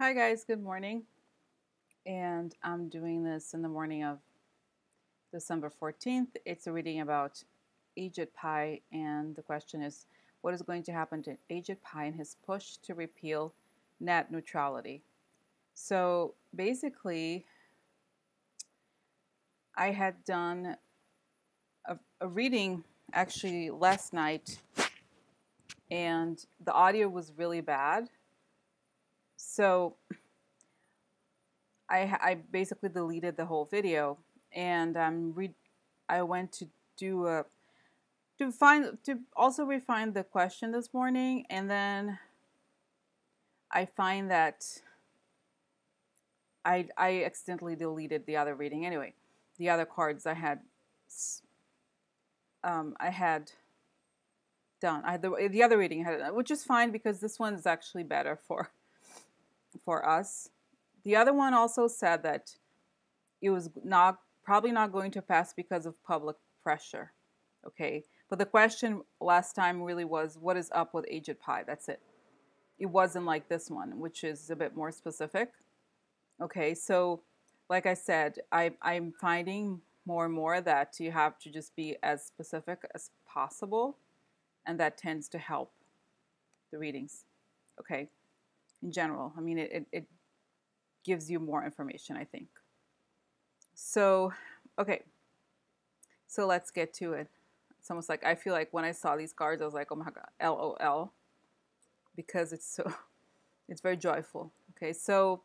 Hi guys, good morning. And I'm doing this in the morning of December 14th. It's a reading about Ajit Pai, and the question is what is going to happen to Ajit Pai in his push to repeal net neutrality? So basically, I had done a reading actually last night, and the audio was really bad. So I basically deleted the whole video, and I went to do a to also refine the question this morning, and then I find that I accidentally deleted the other reading anyway. The other cards I had done. I had the other reading I had done, which is fine because this one is actually better for us. The other one also said that it was not probably not going to pass because of public pressure. Okay, but the question last time really was what is up with Ajit Pai? That's it. It wasn't like this one, which is a bit more specific. Okay, so like I said, I'm finding more and more that you have to just be as specific as possible, and that tends to help the readings. Okay, in general, I mean, it gives you more information, I think. So, okay, so let's get to it. It's almost like I feel like when I saw these cards, I was like, oh my God, LOL, because it's very joyful. Okay, so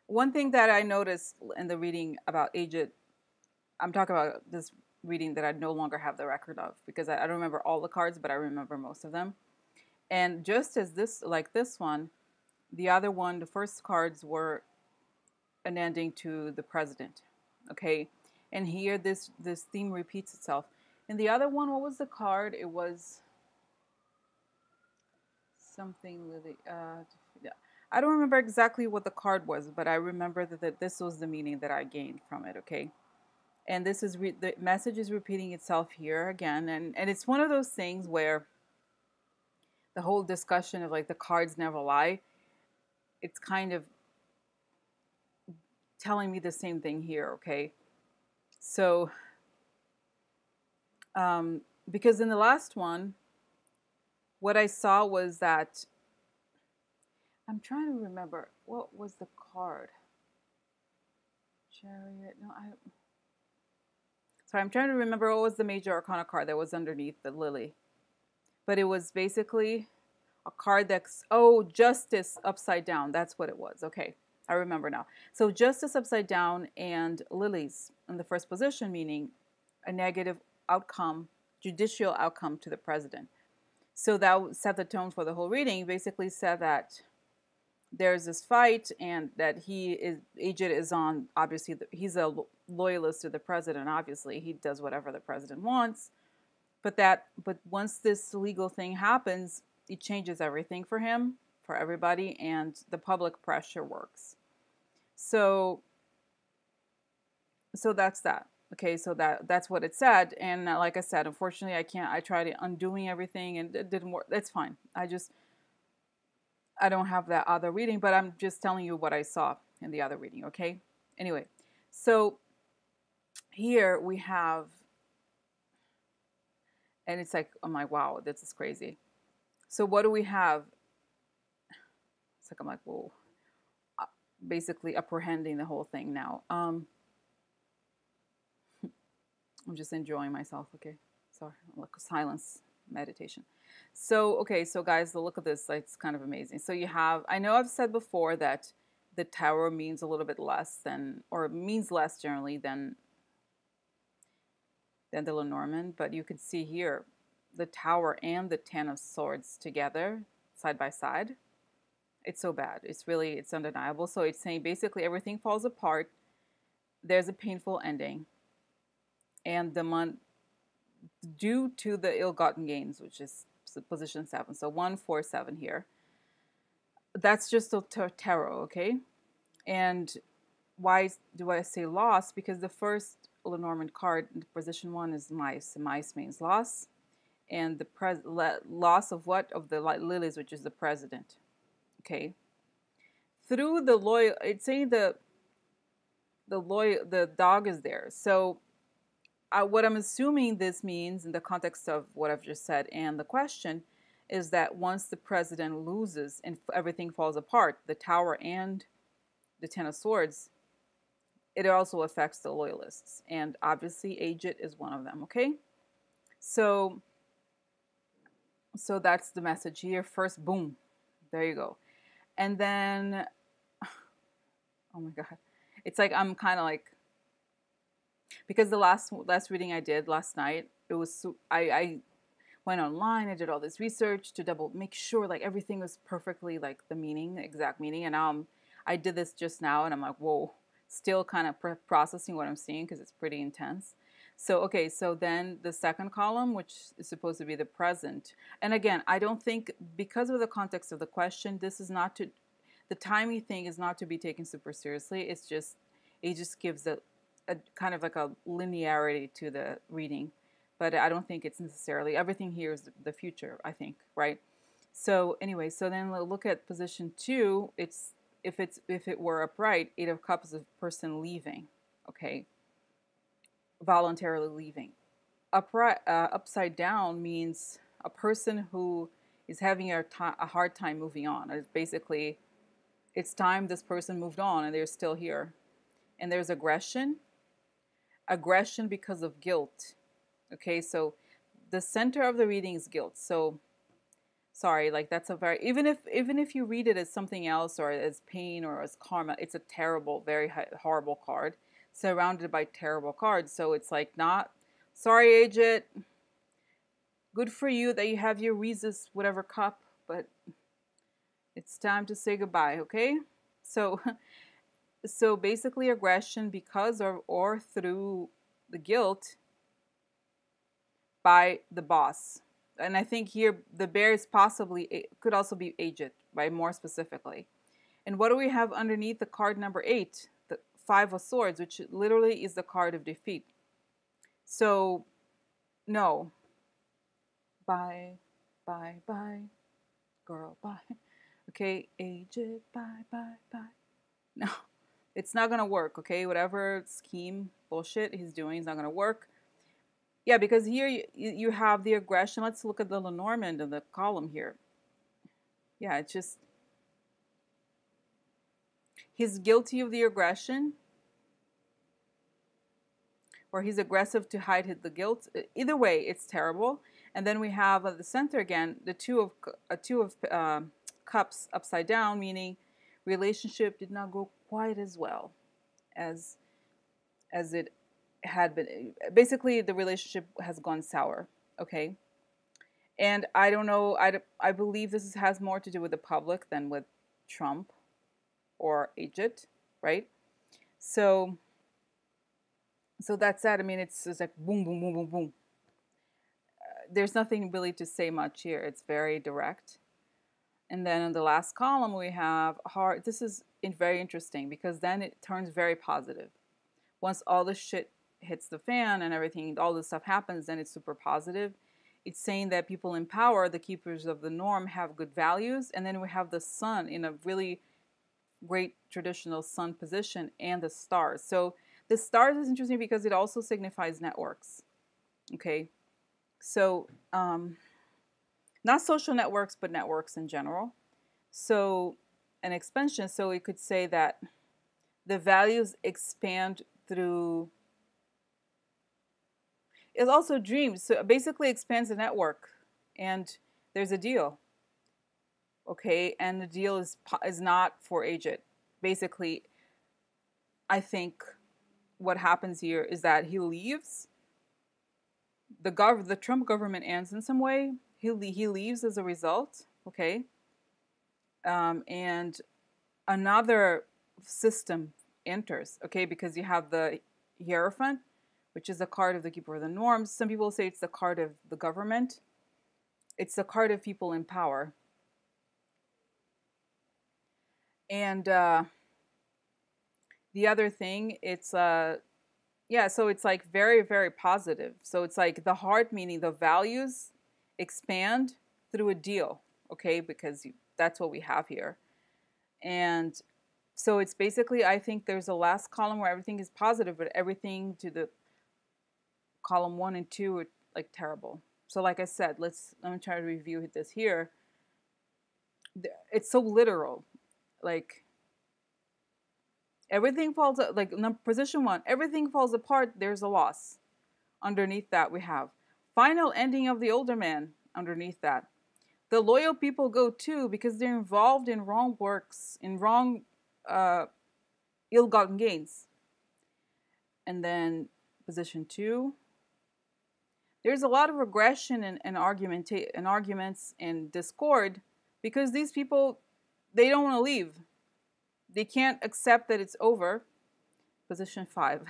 one thing that I noticed in the reading about Ajit, I'm talking about this reading that I no longer have the record of because I don't remember all the cards, but I remember most of them. And just as this, like this one, the other one, the first cards were an ending to the president. Okay, and here this theme repeats itself. And the other one, what was the card? It was something Lily. Yeah. I don't remember exactly what the card was, but I remember that this was the meaning that I gained from it. Okay, and this is the message is repeating itself here again, and it's one of those things where the whole discussion of like the cards never lie. It's kind of telling me the same thing here. Okay, so because in the last one, what I saw was that I'm trying to remember what was the card. Chariot. No, I. Sorry, I'm trying to remember what was the major arcana card that was underneath the lily. But it was basically a card that's, oh, justice upside down. That's what it was. Okay, I remember now. So justice upside down and lilies in the first position, meaning a negative outcome, judicial outcome to the president. So that set the tone for the whole reading. Basically said that there's this fight and that Ajit is on, obviously, he's a loyalist to the president, obviously. He does whatever the president wants. But once this legal thing happens, it changes everything for him, for everybody, and the public pressure works. So that's that. Okay, so that's what it said, and like I said, unfortunately, I can't. I tried undoing everything, and it didn't work. That's fine. I don't have that other reading, but I'm just telling you what I saw in the other reading. Okay. Anyway, so here we have, and it's like, oh my, wow, this is crazy. So what do we have? It's like I'm like, whoa, basically apprehending the whole thing now. I'm just enjoying myself. Okay, sorry, look, silence meditation. So okay, so guys, the look of this, it's kind of amazing. So you have, I know I've said before that the tower means a little bit less than, or means less generally than the Lenormand, but you can see here the tower and the 10 of swords together side by side. It's so bad. It's undeniable. So it's saying basically everything falls apart. There's a painful ending. And the month due to the ill-gotten gains, which is position 7. So 147 here. That's just a tarot, okay? And why do I say loss? Because the first Lenormand card in position 1 is mice. Mice means loss. And the loss of what? Of the lilies, which is the president. Okay. through the loyal, it's saying the dog is there. So what I'm assuming this means in the context of what I've just said and the question is that once the president loses and everything falls apart, the tower and the Ten of Swords, it also affects the loyalists. And obviously, Ajit is one of them, okay? So, so that's the message here. First, boom, there you go. And then, oh my God. It's like I'm kind of like, because the last reading I did last night, it was I went online, I did all this research to double make sure like everything was perfectly like the meaning, the exact meaning, and I did this just now, and I'm like, whoa, still kind of processing what I'm seeing because it's pretty intense. So okay, so then the second column, which is supposed to be the present, and again, I don't think because of the context of the question, this is not to the timing thing is not to be taken super seriously. It's just it just gives a kind of like a linearity to the reading, but I don't think it's necessarily everything here is the future. I think, right? So anyway, so then we'll look at position two. It's if it were upright, Eight of Cups is a person leaving, okay, voluntarily leaving. Upright, upside down means a person who is having a hard time moving on. It's basically, it's time this person moved on and they're still here. And there's aggression because of guilt. Okay, so the center of the reading is guilt. So sorry, like that's a very even if you read it as something else or as pain or as karma, it's a terrible, very horrible card surrounded by terrible cards. So it's like not sorry, Agent. Good for you that you have your Rhesus whatever cup, but it's time to say goodbye. Okay, so so basically aggression because or through the guilt by the boss. And I think here the bear is possibly could also be Agent, right? More specifically. And what do we have underneath the card number 8? The Five of Swords, which literally is the card of defeat. So no. Bye, bye, bye, girl, bye. Okay, Agent, bye, bye, bye. No, it's not gonna work. Okay, whatever scheme bullshit he's doing is not gonna work. Yeah, because here you have the aggression. Let's look at the Lenormand in the column here. Yeah, it's just he's guilty of the aggression, or he's aggressive to hide the guilt. Either way, it's terrible. And then we have at the center again the two of cups upside down, meaning relationship did not go quite as well as it had been. Basically, the relationship has gone sour. Okay. And I don't know. I believe this has more to do with the public than with Trump or Egypt, right? So, so that's that. I mean, it's like boom, boom, boom, boom, boom. There's nothing really to say much here. It's very direct. And then in the last column we have heart. This is very interesting because then it turns very positive. Once all the shit hits the fan and everything, all this stuff happens, then it's super positive. It's saying that people in power, the keepers of the norm, have good values. And then we have the sun in a really great traditional sun position and the stars. So the stars is interesting because it also signifies networks. Okay. So not social networks, but networks in general. So an expansion. So we could say that the values expand through. It also dreams. So it basically expands the network, and there's a deal. Okay, and the deal is not for Agent. Basically, I think what happens here is that he leaves. The Trump government ends in some way. He leaves as a result. Okay, and another system enters. Okay, because you have the Hierophant, which is a card of the keeper of the norms. Some people say it's the card of the government. It's the card of people in power. And the other thing, it's yeah, so it's like very, very positive. So it's like the heart, meaning the values expand through a deal, okay? Because that's what we have here. And So it's basically, I think there's a last column where everything is positive, but everything to the column 1 and 2 are like terrible. So like I said, let me try to review this here. It's so literal. Like everything falls, like position 1, everything falls apart, there's a loss. Underneath that we have final ending of the older man. Underneath that, the loyal people go too because they're involved in wrong works, in wrong uh, ill-gotten gains. And then position 2, there's a lot of regression and arguments and discord because these people, they don't want to leave. They can't accept that it's over. Position 5,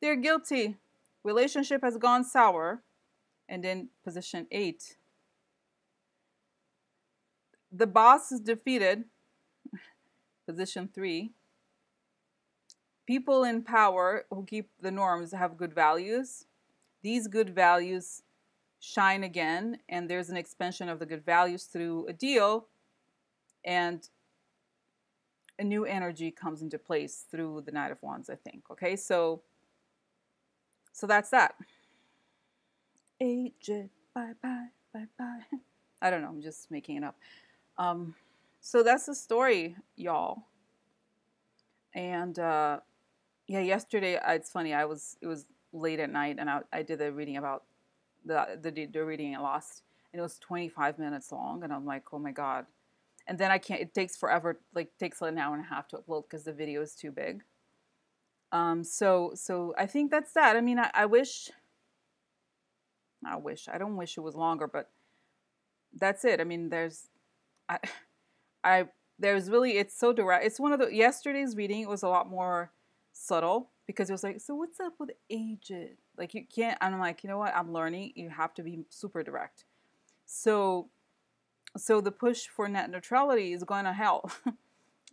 they're guilty. Relationship has gone sour. And then position 8, the boss is defeated. Position 3, people in power who keep the norms have good values. These good values shine again, and there's an expansion of the good values through a deal, and a new energy comes into place through the Knight of Wands, I think. Okay, so that's that. Ajit, bye bye, bye bye. I don't know, I'm just making it up. So that's the story, y'all. And yeah, yesterday it's funny. It was late at night, and I did the reading about the reading I lost, and it was 25 minutes long, and I'm like, oh my god. And then I can't. It takes forever. Like takes an hour and a half to upload because the video is too big. So I think that's that. I mean, I wish. I don't wish it was longer, but that's it. I mean, I, there's really, it's so direct. It's one of the, yesterday's reading was a lot more subtle because it was like, so what's up with Ajit? Like you can't, I'm like, you know what? I'm learning. You have to be super direct. So the push for net neutrality is going to hell.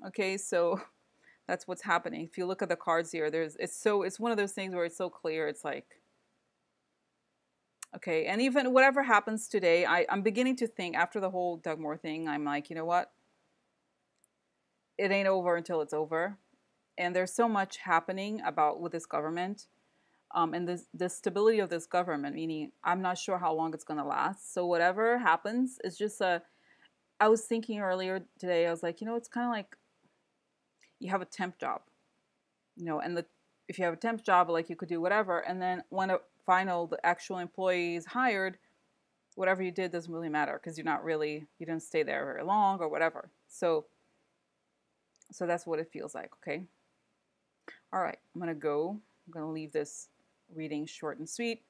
Okay, so that's what's happening. If you look at the cards here, it's one of those things where it's so clear. It's like, okay, and even whatever happens today, I'm beginning to think after the whole Doug Moore thing, I'm like, you know what? It ain't over until it's over. And there's so much happening with this government, and the stability of this government, meaning I'm not sure how long it's going to last. So whatever happens, it's just I was thinking earlier today, I was like, it's kind of like you have a temp job, and if you have a temp job, like you could do whatever, and then when the actual employee is hired, whatever you did doesn't really matter because you didn't stay there very long or whatever. So that's what it feels like. Okay. All right. I'm going to leave this reading short and sweet.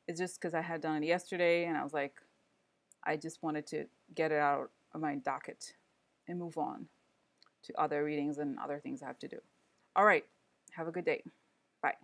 It's just because I had done it yesterday and I was like, I just wanted to get it out of my docket and move on to other readings and other things I have to do. All right. Have a good day. Bye.